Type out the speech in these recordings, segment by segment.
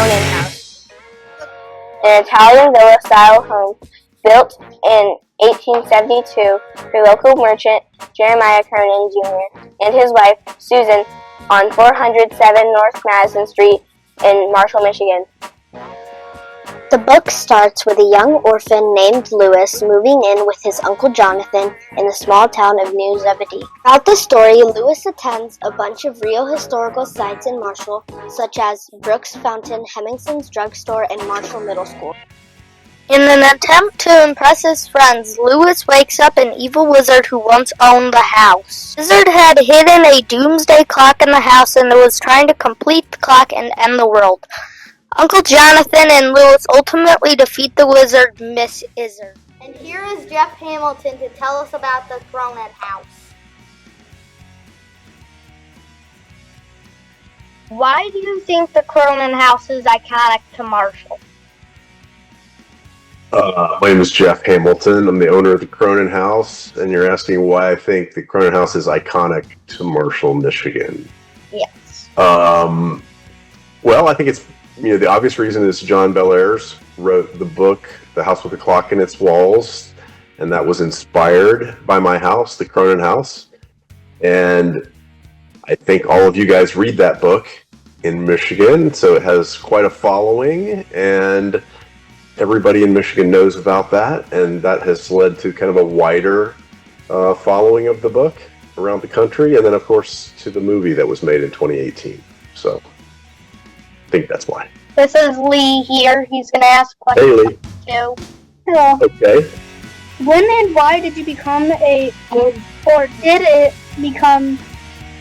Cronin House, an Italian villa-style home built in 1872 for local merchant Jeremiah Cronin Jr. and his wife Susan on 407 North Madison Street in Marshall, Michigan. The book starts with a young orphan named Louis moving in with his Uncle Jonathan in the small town of New Zebedee. Throughout the story, Louis attends a bunch of real historical sites in Marshall, such as Brooks Fountain, Hemingson's Drugstore, and Marshall Middle School. In an attempt to impress his friends, Louis wakes up an evil wizard who once owned the house. The wizard had hidden a doomsday clock in the house and was trying to complete the clock and end the world. Uncle Jonathan and Louis ultimately defeat the wizard, Miss Izzard. And here is Jeff Hamilton to tell us about the Cronin House. Why do you think the Cronin House is iconic to Marshall? My name is Jeff Hamilton. I'm the owner of the Cronin House, and you're asking why I think the Cronin House is iconic to Marshall, Michigan. Yes. Well, I think it's, the obvious reason is John Bellairs wrote the book, The House with the Clock in Its Walls, and that was inspired by my house, the Cronin House. And I think all of you guys read that book in Michigan, so it has quite a following, and everybody in Michigan knows about that, and that has led to kind of a wider following of the book around the country, and then, of course, to the movie that was made in 2018. So I think that's why. This is Lee here. He's going to ask questions. Hey, Lee. Too. Hello. Okay. When and why did you become or did it become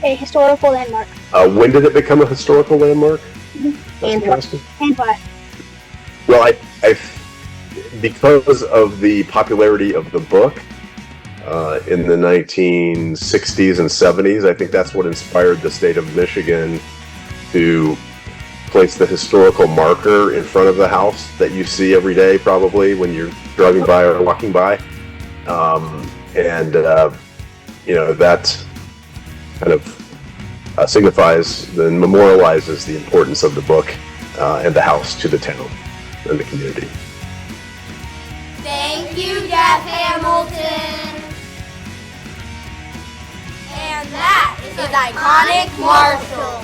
a historical landmark? When did it become a historical landmark? And why? Well, I because of the popularity of the book in the 1960s and 70s, I think that's what inspired the state of Michigan to place the historical marker in front of the house that you see every day, probably when you're driving by or walking by, that kind of signifies and memorializes the importance of the book and the house to the town and the community. Thank you, Jeff Hamilton. And that is Iconic Marshall.